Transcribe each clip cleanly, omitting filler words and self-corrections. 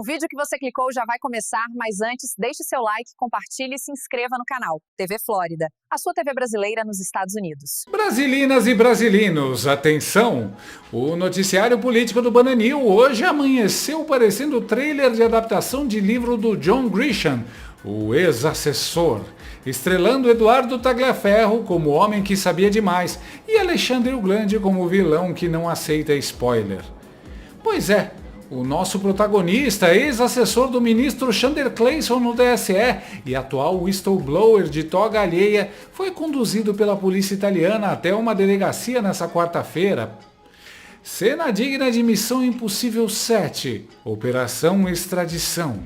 O vídeo que você clicou já vai começar, mas antes, deixe seu like, compartilhe e se inscreva no canal. TV Flórida, a sua TV brasileira nos Estados Unidos. Brasilinas e brasilinos, atenção! O noticiário político do Bananil hoje amanheceu parecendo o trailer de adaptação de livro do John Grisham, o ex-assessor, estrelando Eduardo Tagliaferro como o homem que sabia demais e Alexandre o Grande como o vilão que não aceita spoiler. Pois é, o nosso protagonista, ex-assessor do ministro Chandler Clayson no TSE e atual whistleblower de toga alheia, foi conduzido pela polícia italiana até uma delegacia nessa quarta-feira. Cena digna de Missão Impossível 7, Operação Extradição.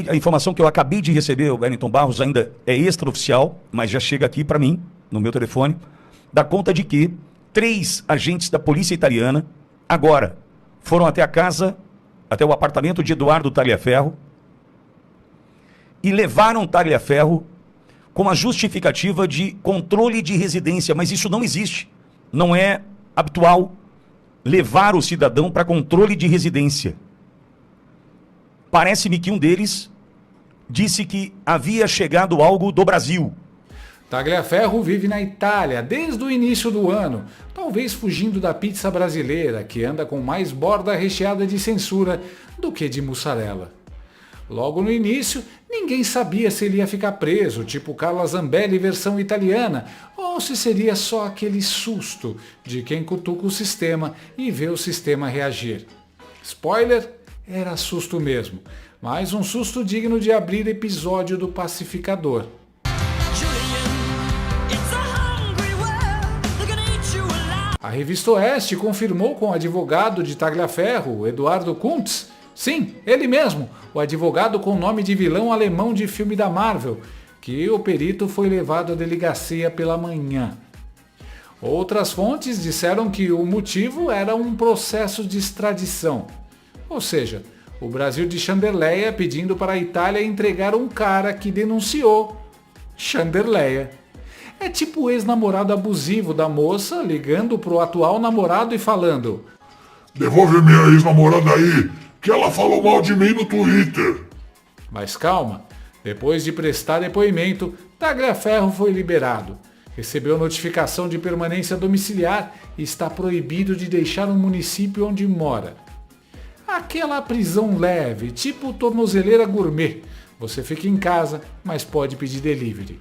A informação que eu acabei de receber, o Wellington Barros, ainda é extraoficial, mas já chega aqui para mim, no meu telefone, dá conta de que 3 agentes da polícia italiana, agora, foram até a casa, até o apartamento de Eduardo Tagliaferro e levaram Tagliaferro com a justificativa de controle de residência, mas isso não existe. Não é habitual levar o cidadão para controle de residência. Parece-me que um deles disse que havia chegado algo do Brasil. Tagliaferro vive na Itália desde o início do ano, talvez fugindo da pizza brasileira, que anda com mais borda recheada de censura do que de mussarela. Logo no início, ninguém sabia se ele ia ficar preso, tipo Carla Zambelli versão italiana, ou se seria só aquele susto de quem cutuca o sistema e vê o sistema reagir. Spoiler, era susto mesmo, mas um susto digno de abrir episódio do Pacificador. A revista Oeste confirmou com o advogado de Tagliaferro, Eduardo Kuntz, sim, ele mesmo, o advogado com nome de vilão alemão de filme da Marvel, que o perito foi levado à delegacia pela manhã. Outras fontes disseram que o motivo era um processo de extradição, ou seja, o Brasil de Chanderleia pedindo para a Itália entregar um cara que denunciou Chanderleia. É tipo o ex-namorado abusivo da moça ligando pro atual namorado e falando: "Devolve minha ex-namorada aí, que ela falou mal de mim no Twitter." Mas calma, depois de prestar depoimento, Tagliaferro foi liberado. Recebeu notificação de permanência domiciliar e está proibido de deixar o município onde mora. Aquela prisão leve, tipo tornozeleira gourmet. Você fica em casa, mas pode pedir delivery.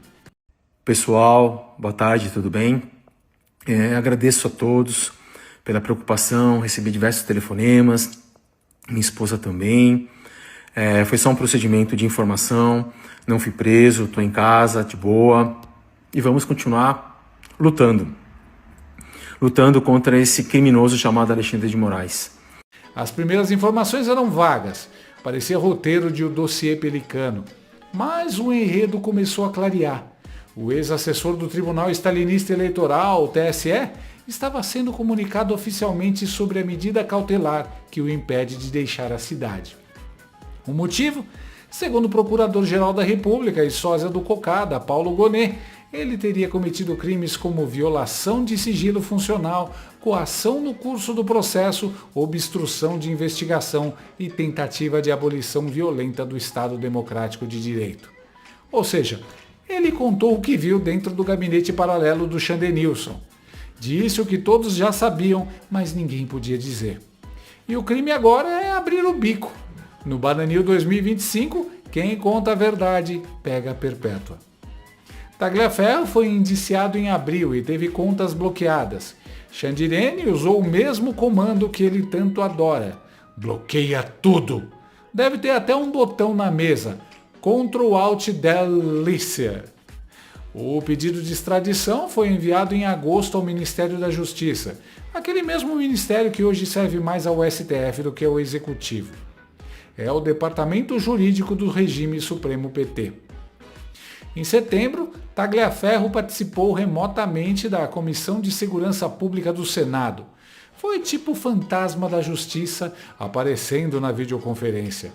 Pessoal, boa tarde, tudo bem? Agradeço a todos pela preocupação, recebi diversos telefonemas, minha esposa também. Foi só um procedimento de informação, não fui preso, estou em casa, de boa, e vamos continuar lutando contra esse criminoso chamado Alexandre de Moraes. As primeiras informações eram vagas, parecia roteiro de O Dossiê Pelicano, mas o enredo começou a clarear. O ex-assessor do Tribunal Stalinista Eleitoral, o TSE, estava sendo comunicado oficialmente sobre a medida cautelar que o impede de deixar a cidade. O motivo? Segundo o Procurador-Geral da República e sósia do Cocada, Paulo Gonet, ele teria cometido crimes como violação de sigilo funcional, coação no curso do processo, obstrução de investigação e tentativa de abolição violenta do Estado Democrático de Direito. Ou seja, ele contou o que viu dentro do gabinete paralelo do Chandenilson. Disse o que todos já sabiam, mas ninguém podia dizer. E o crime agora é abrir o bico. No Bananil 2025, quem conta a verdade pega a perpétua. Tagliaferro foi indiciado em abril e teve contas bloqueadas. Chandirene usou o mesmo comando que ele tanto adora. Bloqueia tudo. Deve ter até um botão na mesa. Ctrl Alt Delícia. O pedido de extradição foi enviado em agosto ao Ministério da Justiça, aquele mesmo ministério que hoje serve mais ao STF do que ao Executivo. É o Departamento Jurídico do Regime Supremo PT. Em setembro, Tagliaferro participou remotamente da Comissão de Segurança Pública do Senado. Foi tipo o fantasma da justiça aparecendo na videoconferência.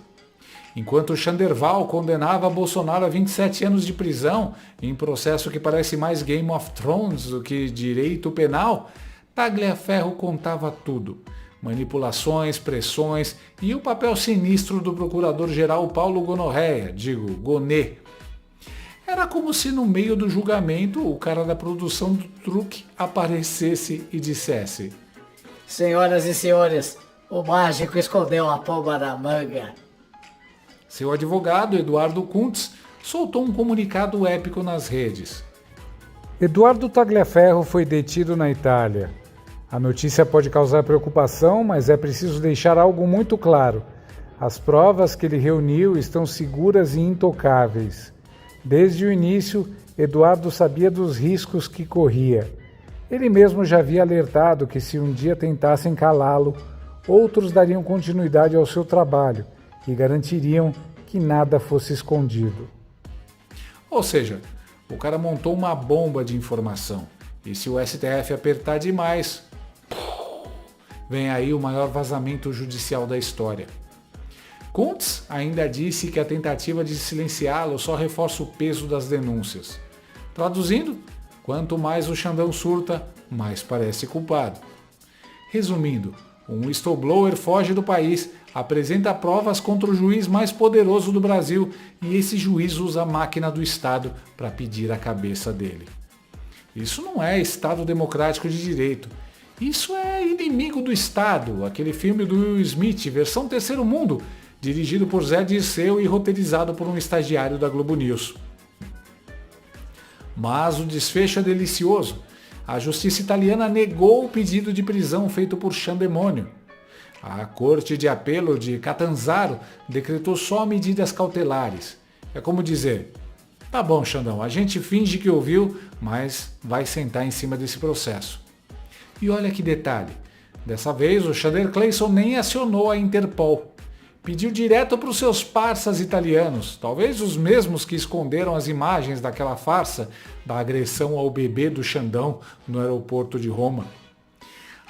Enquanto Chanderval condenava Bolsonaro a 27 anos de prisão, em processo que parece mais Game of Thrones do que direito penal, Tagliaferro contava tudo. manipulações, pressões e o papel sinistro do procurador-geral Paulo Gonet. Era como se no meio do julgamento o cara da produção do truque aparecesse e dissesse: Senhoras e senhores, o mágico escondeu a pomba na manga. Seu advogado, Eduardo Kuntz, soltou um comunicado épico nas redes. Eduardo Tagliaferro foi detido na Itália. A notícia pode causar preocupação, mas é preciso deixar algo muito claro. As provas que ele reuniu estão seguras e intocáveis. Desde o início, Eduardo sabia dos riscos que corria. Ele mesmo já havia alertado que se um dia tentassem calá-lo, outros dariam continuidade ao seu trabalho e garantiriam que nada fosse escondido. Ou seja, o cara montou uma bomba de informação. E se o STF apertar demais, vem aí o maior vazamento judicial da história. Kuntz ainda disse que a tentativa de silenciá-lo só reforça o peso das denúncias. Traduzindo, quanto mais o Xandão surta, mais parece culpado. Resumindo, um whistleblower foge do país, apresenta provas contra o juiz mais poderoso do Brasil e esse juiz usa a máquina do Estado para pedir a cabeça dele. Isso não é Estado democrático de direito. Isso é Inimigo do Estado, aquele filme do Will Smith, versão terceiro mundo, dirigido por Zé Dirceu e roteirizado por um estagiário da Globo News. Mas o desfecho é delicioso. A justiça italiana negou o pedido de prisão feito por Xandemônio. A Corte de Apelo de Catanzaro decretou só medidas cautelares. É como dizer: tá bom, Xandão, a gente finge que ouviu, mas vai sentar em cima desse processo. E olha que detalhe, dessa vez o Xander Clayson nem acionou a Interpol. Pediu direto para os seus parças italianos, talvez os mesmos que esconderam as imagens daquela farsa da agressão ao bebê do Xandão no aeroporto de Roma.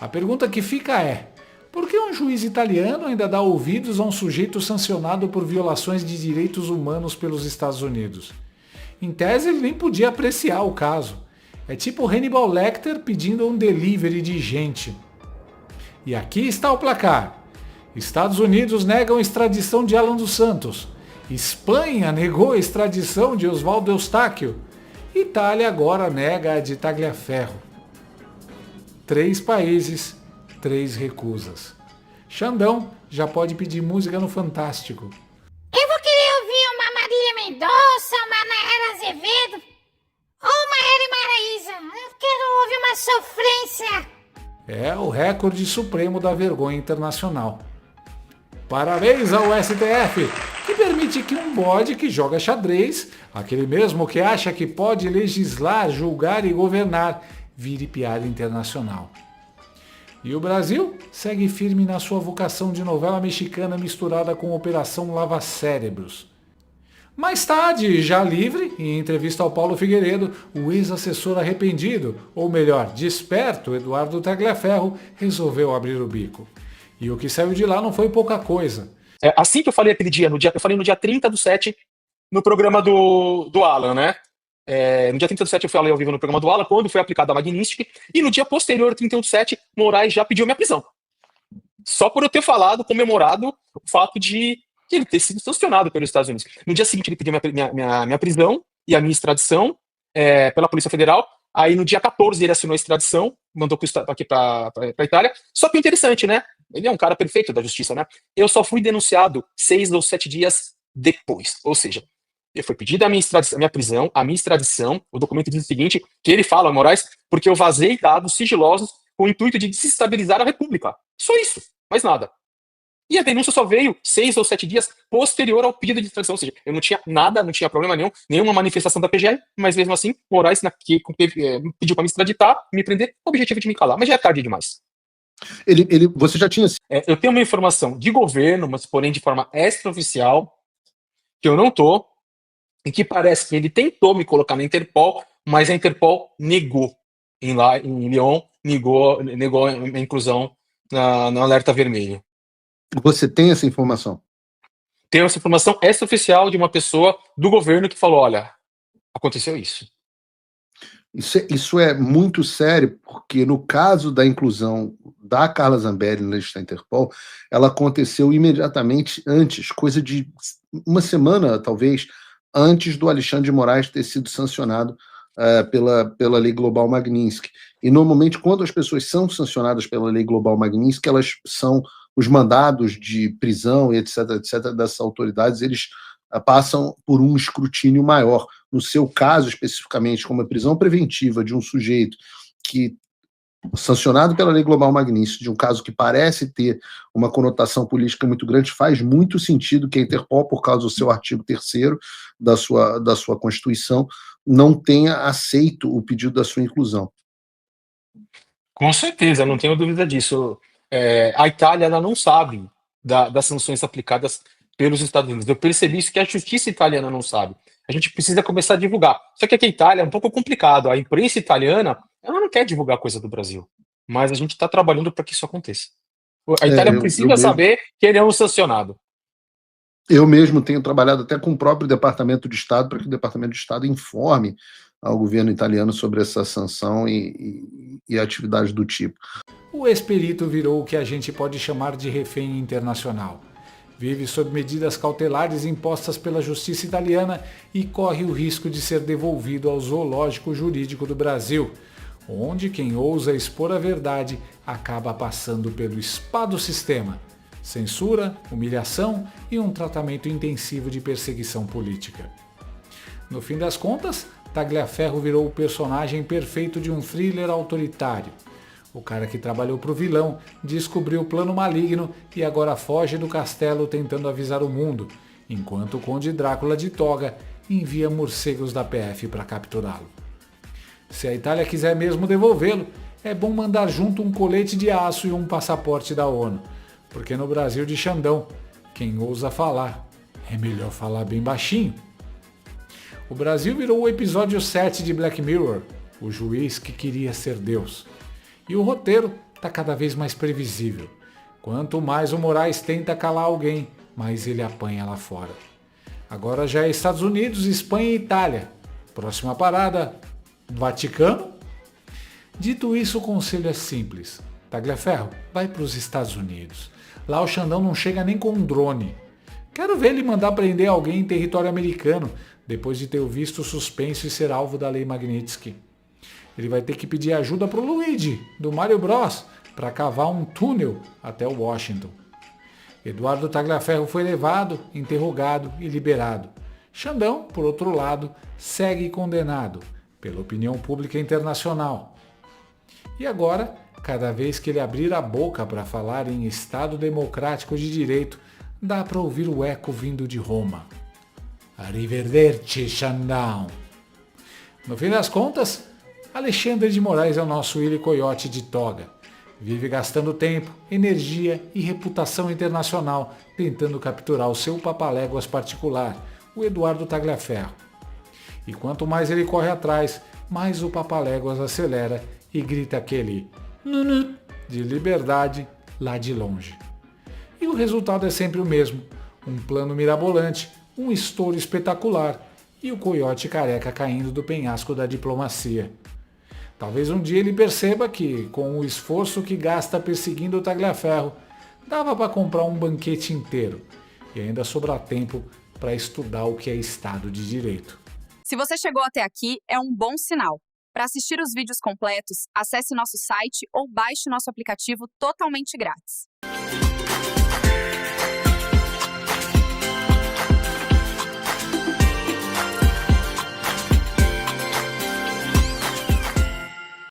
A pergunta que fica é: por que um juiz italiano ainda dá ouvidos a um sujeito sancionado por violações de direitos humanos pelos Estados Unidos? Em tese, ele nem podia apreciar o caso. É tipo Hannibal Lecter pedindo um delivery de gente. E aqui está o placar. Estados Unidos negam a extradição de Alan dos Santos. Espanha negou a extradição de Oswaldo Eustáquio. Itália agora nega a de Tagliaferro. 3 países, 3 recusas. Xandão já pode pedir música no Fantástico. Eu vou querer ouvir uma Marília Mendonça, uma Nayara Azevedo ou uma Eri Maraíza. Eu quero ouvir uma sofrência. É o recorde supremo da vergonha internacional. Parabéns ao STF, que permite que um bode que joga xadrez, aquele mesmo que acha que pode legislar, julgar e governar, vire piada internacional. E o Brasil segue firme na sua vocação de novela mexicana misturada com Operação Lava Cérebros. Mais tarde, já livre, em entrevista ao Paulo Figueiredo, o ex-assessor arrependido, ou melhor, desperto, Eduardo Tagliaferro, resolveu abrir o bico. E o que saiu de lá não foi pouca coisa. Assim que eu falei aquele dia, eu falei no dia 30/7, no programa do Alan, né? No dia 30/7 eu falei ao vivo no programa do Alan, quando foi aplicada a Magnística, e no dia posterior, 31/7, Moraes já pediu minha prisão. Só por eu ter falado, comemorado o fato de ele ter sido sancionado pelos Estados Unidos. No dia seguinte ele pediu minha prisão e a minha extradição pela Polícia Federal. Aí no dia 14 ele assinou a extradição, mandou aqui para a Itália. Só que o interessante, né? Ele é um cara perfeito da justiça, né? Eu só fui denunciado 6 ou 7 dias depois. Ou seja, eu fui pedida a minha prisão, a minha extradição. O documento diz o seguinte, que ele fala, Moraes, porque eu vazei dados sigilosos com o intuito de desestabilizar a República. Só isso, mais nada. E a denúncia só veio 6 ou 7 dias posterior ao pedido de extradição. Ou seja, eu não tinha nada, não tinha problema nenhum, nenhuma manifestação da PGR, mas mesmo assim, Moraes pediu para me extraditar, me prender, com o objetivo de me calar. Mas já é tarde demais. Você já tinha... Eu tenho uma informação de governo, mas porém de forma extraoficial, que eu não tô, e que parece que ele tentou me colocar na Interpol, mas a Interpol negou. Lá em Lyon, negou a inclusão no alerta vermelho. Você tem essa informação? Tenho essa informação extraoficial de uma pessoa do governo que falou, olha, aconteceu isso. Isso é muito sério, porque no caso da inclusão da Carla Zambelli na lista da Interpol, ela aconteceu imediatamente antes, coisa de uma semana, talvez, antes do Alexandre de Moraes ter sido sancionado pela Lei Global Magnitsky. E, normalmente, quando as pessoas são sancionadas pela Lei Global Magnitsky, elas são os mandados de prisão e etc., dessas autoridades, eles passam por um escrutínio maior. No seu caso, especificamente, como a prisão preventiva de um sujeito que, sancionado pela Lei Global Magnitsky, de um caso que parece ter uma conotação política muito grande, faz muito sentido que a Interpol, por causa do seu artigo 3º da sua Constituição, não tenha aceito o pedido da sua inclusão. Com certeza, não tenho dúvida disso. A Itália ela não sabe das sanções aplicadas pelos Estados Unidos. Eu percebi isso que a justiça italiana não sabe. A gente precisa começar a divulgar. Só que aqui a Itália é um pouco complicado. A imprensa italiana ela não quer divulgar coisa do Brasil. Mas a gente está trabalhando para que isso aconteça. A Itália precisa saber que ele é um sancionado. Eu mesmo tenho trabalhado até com o próprio Departamento de Estado para que o Departamento de Estado informe ao governo italiano sobre essa sanção e atividades do tipo. O ex-perito virou o que a gente pode chamar de refém internacional. Vive sob medidas cautelares impostas pela justiça italiana e corre o risco de ser devolvido ao zoológico jurídico do Brasil, onde quem ousa expor a verdade acaba passando pelo spa do sistema. Censura, humilhação e um tratamento intensivo de perseguição política. No fim das contas, Tagliaferro virou o personagem perfeito de um thriller autoritário. O cara que trabalhou para o vilão descobriu o plano maligno e agora foge do castelo tentando avisar o mundo, enquanto o Conde Drácula de toga envia morcegos da PF para capturá-lo. Se a Itália quiser mesmo devolvê-lo, é bom mandar junto um colete de aço e um passaporte da ONU, porque no Brasil de Xandão, quem ousa falar, é melhor falar bem baixinho. O Brasil virou o episódio 7 de Black Mirror, o juiz que queria ser Deus. E o roteiro está cada vez mais previsível. Quanto mais o Moraes tenta calar alguém, mais ele apanha lá fora. Agora já é Estados Unidos, Espanha e Itália. Próxima parada, Vaticano? Dito isso, o conselho é simples. Tagliaferro, vai para os Estados Unidos. Lá o Xandão não chega nem com um drone. Quero ver ele mandar prender alguém em território americano, depois de ter o visto suspenso e ser alvo da Lei Magnitsky. Ele vai ter que pedir ajuda para o Luigi, do Mario Bros, para cavar um túnel até Washington. Eduardo Tagliaferro foi levado, interrogado e liberado. Xandão, por outro lado, segue condenado pela opinião pública internacional. E agora, cada vez que ele abrir a boca para falar em Estado Democrático de Direito, dá para ouvir o eco vindo de Roma. Arrivederci, Xandão. No fim das contas, Alexandre de Moraes é o nosso Willy Coyote de toga. Vive gastando tempo, energia e reputação internacional tentando capturar o seu papaléguas particular, o Eduardo Tagliaferro. E quanto mais ele corre atrás, mais o papaléguas acelera e grita aquele nunu de liberdade lá de longe. E o resultado é sempre o mesmo, um plano mirabolante, um estouro espetacular e o coiote careca caindo do penhasco da diplomacia. Talvez um dia ele perceba que, com o esforço que gasta perseguindo o Tagliaferro, dava para comprar um banquete inteiro e ainda sobrar tempo para estudar o que é Estado de Direito. Se você chegou até aqui, é um bom sinal. Para assistir os vídeos completos, acesse nosso site ou baixe nosso aplicativo totalmente grátis.